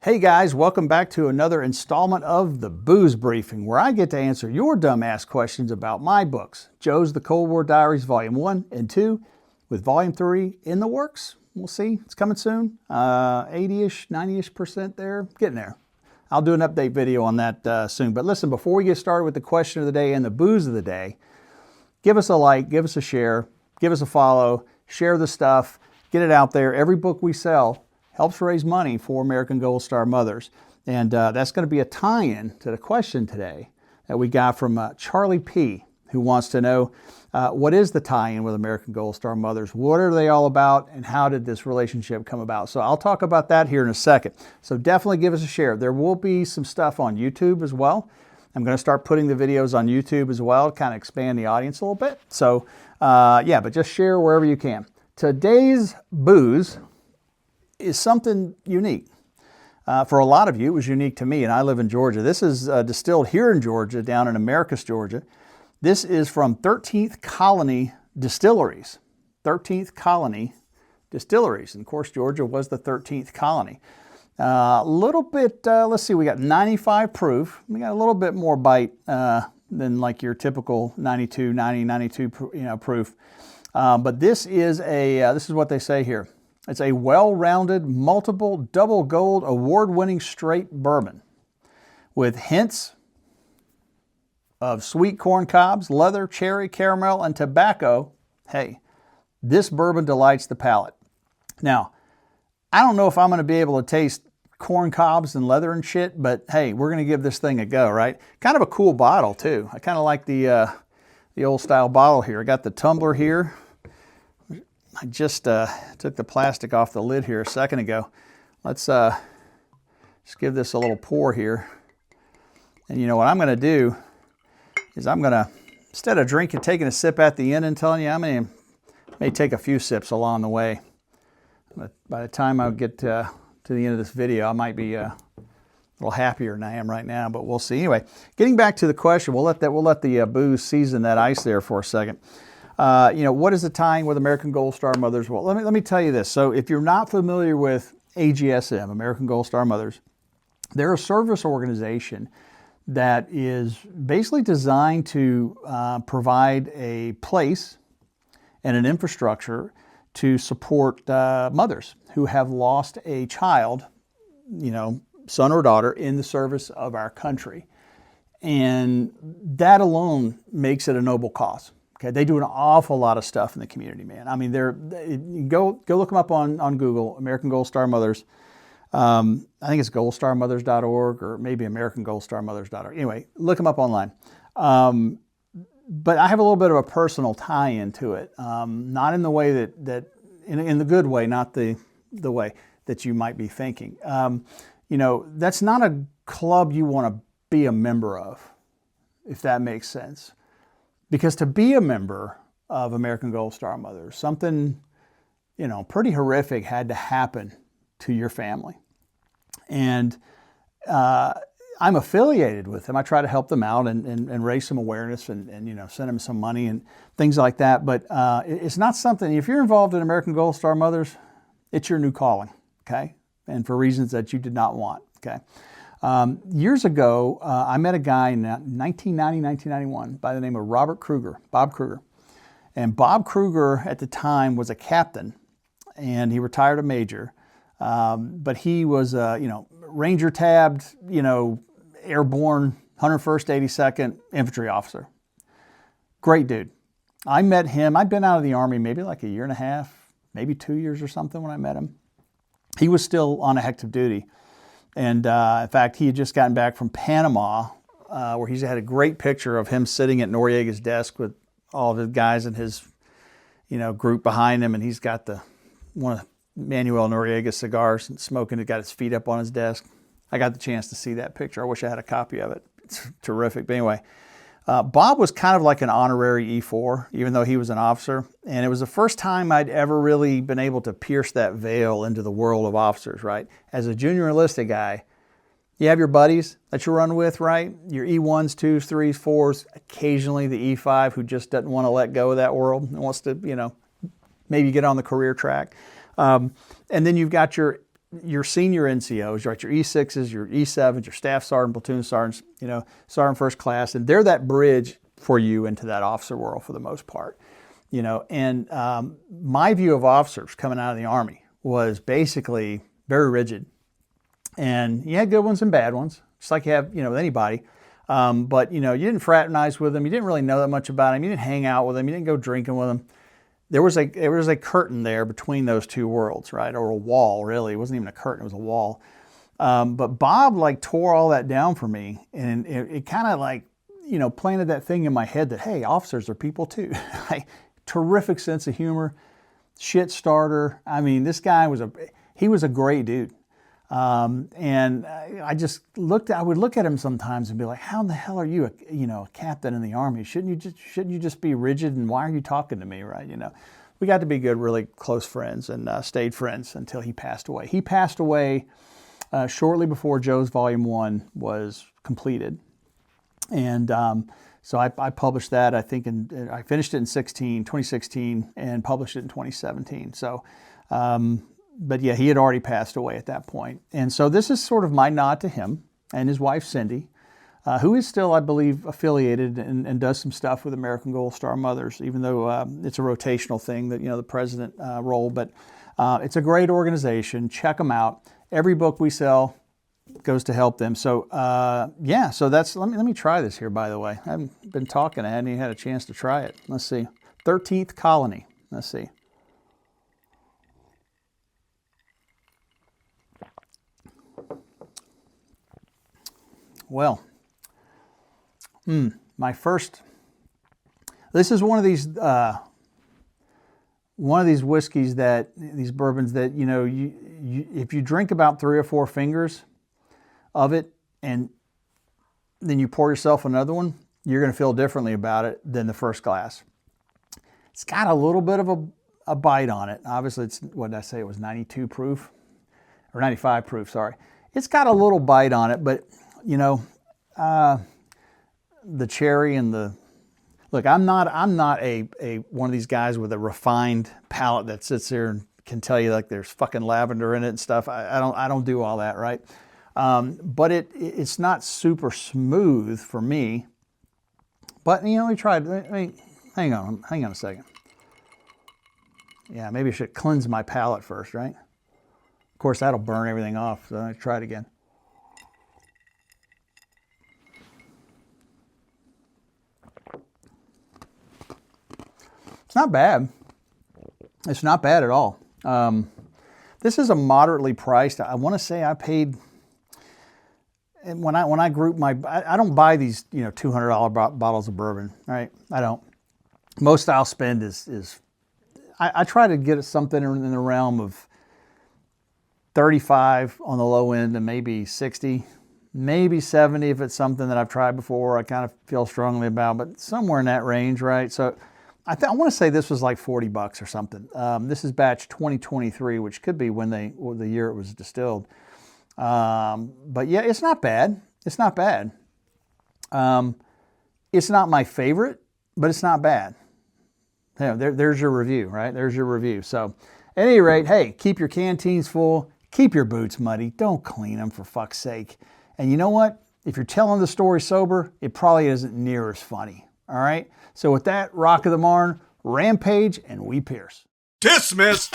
Hey guys, welcome back to another installment of the Booze Briefing, where I get to answer your dumbass questions about my books, Joe's The Cold War Diaries Volume 1 and 2, with Volume 3 in the works. We'll see. It's coming soon. 80-ish, 90-ish% there. Getting there. I'll do an update video on that soon. But listen, before we get started with the question of the day and the booze of the day, give us a like, give us a share, give us a follow, share the stuff, get it out there. Every book we sell helps raise money for American Gold Star mothers. And that's going to be a tie-in to the question today that we got from Charlie P., who wants to know what is the tie-in with American Gold Star mothers? What are they all about? And how did this relationship come about? So I'll talk about that here in a second. So definitely give us a share. There will be some stuff on YouTube as well. I'm going to start putting the videos on YouTube as well, to kind of expand the audience a little bit. So yeah, but just share wherever you can. Today's booze is something unique. For a lot of you, it was unique to me, and I live in Georgia. This is distilled here in Georgia, down in Americus, Georgia. This is from 13th Colony Distilleries. 13th Colony Distilleries. And of course, Georgia was the 13th colony. A little bit, let's see, we got 95 proof. We got a little bit more bite than like your typical 92, 90, 92 proof. But this is this is what they say here. It's a well-rounded, multiple, double gold, award-winning straight bourbon with hints of sweet corn cobs, leather, cherry, caramel, and tobacco. Hey, this bourbon delights the palate. Now, I don't know if I'm going to be able to taste corn cobs and leather and shit, but hey, we're going to give this thing a go, right? Kind of a cool bottle, too. I kind of like the old-style bottle here. I got the tumbler here. I just took the plastic off the lid here a second ago. Let's just give this a little pour here. And you know what I'm going to do is I'm going to, instead of taking a sip at the end and telling you, I may take a few sips along the way. But by the time I get to the end of this video, I might be a little happier than I am right now, but we'll see. Anyway, getting back to the question, we'll let the booze season that ice there for a second. What is the tying with American Gold Star Mothers? Well, let me tell you this. So if you're not familiar with AGSM, American Gold Star Mothers, they're a service organization that is basically designed to provide a place and an infrastructure to support mothers who have lost a child, son or daughter, in the service of our country. And that alone makes it a noble cause. Okay, they do an awful lot of stuff in the community, man. I mean, go look them up on Google, American Gold Star Mothers. I think it's goldstarmothers.org or maybe americangoldstarmothers.org. Anyway, look them up online. But I have a little bit of a personal tie-in to it, not in the way that in the good way, not the way that you might be thinking. That's not a club you want to be a member of, if that makes sense. Because to be a member of American Gold Star Mothers, something, pretty horrific had to happen to your family. And I'm affiliated with them. I try to help them out and raise some awareness and send them some money and things like that. But it's not something, if you're involved in American Gold Star Mothers, it's your new calling, okay? And for reasons that you did not want, okay? Years ago, I met a guy in 1990, 1991 by the name of Bob Kruger. And Bob Kruger at the time was a captain, and he retired a major. But he was, Ranger tabbed, airborne 101st, 82nd infantry officer. Great dude. I met him. I'd been out of the Army maybe like a year and a half, maybe 2 years or something when I met him. He was still on active duty. And in fact, he had just gotten back from Panama, where he's had a great picture of him sitting at Noriega's desk with all of his guys in his, group behind him. And he's got one of Manuel Noriega's cigars and smoking. He's got his feet up on his desk. I got the chance to see that picture. I wish I had a copy of it. It's terrific. But anyway, Bob was kind of like an honorary E4, even though he was an officer. And it was the first time I'd ever really been able to pierce that veil into the world of officers, right? As a junior enlisted guy, you have your buddies that you run with, right? Your E1s, 2s, 3s, 4s, occasionally the E5 who just doesn't want to let go of that world and wants to, maybe get on the career track. And then you've got your your senior NCOs, right? Your E6s, your E7s, your staff sergeant, platoon sergeants, sergeant first class, and they're that bridge for you into that officer world for the most part, And my view of officers coming out of the Army was basically very rigid, and you had good ones and bad ones, just like you have, with anybody. But you didn't fraternize with them. You didn't really know that much about them. You didn't hang out with them. You didn't go drinking with them. There was a curtain there between those two worlds, right? Or a wall, really. It wasn't even a curtain, it was a wall. But Bob tore all that down for me, and it kind of planted that thing in my head that, hey, officers are people too. Terrific sense of humor, shit starter. I mean, this guy was a great dude. And I would look at him sometimes and be like, how in the hell are you a captain in the Army? Shouldn't you just be rigid, and why are you talking to me, right? We got to be good, really close friends, and stayed friends until he passed away. He passed away shortly before Joe's Volume 1 was completed. And so I published that, I think, I finished it in 2016, and published it in 2017. So, but yeah, he had already passed away at that point. And so this is sort of my nod to him and his wife, Cindy, who is still, I believe, affiliated and does some stuff with American Gold Star Mothers, even though it's a rotational thing, that, the president role. But it's a great organization. Check them out. Every book we sell goes to help them. So yeah, so that's, let me try this here, by the way. I haven't been talking. I hadn't even had a chance to try it. Let's see. 13th Colony. Let's see. Well, this is one of these whiskeys these bourbons that, if you drink about 3 or 4 fingers of it, and then you pour yourself another one, you're going to feel differently about it than the first glass. It's got a little bit of a bite on it. Obviously, it's, what did I say? It was 92 proof, or 95 proof, sorry. It's got a little bite on it, but the cherry and look, I'm not a one of these guys with a refined palate that sits there and can tell you there's fucking lavender in it and stuff. I don't do all that, right? But it's not super smooth for me. But we tried. Hang on a second. Yeah, maybe I should cleanse my palate first, right? Of course, that'll burn everything off. So I try it again. It's not bad. It's not bad at all. This is a moderately priced. I want to say I paid, when I group I don't buy these $200 bottles of bourbon, right? I don't. Most I'll spend is I try to get something in the realm of 35 on the low end, and maybe 60, maybe 70 if it's something that I've tried before, I kind of feel strongly about, but somewhere in that range, right? So I want to say this was like $40 or something. This is batch 2023, which could be the year it was distilled. But yeah, it's not bad. It's not bad. It's not my favorite, but it's not bad. There's your review, right? There's your review. So at any rate, hey, keep your canteens full. Keep your boots muddy. Don't clean them, for fuck's sake. And you know what? If you're telling the story sober, it probably isn't near as funny. All right? So with that, Rock of the Marn, Rampage, and we Pierce. Dismiss!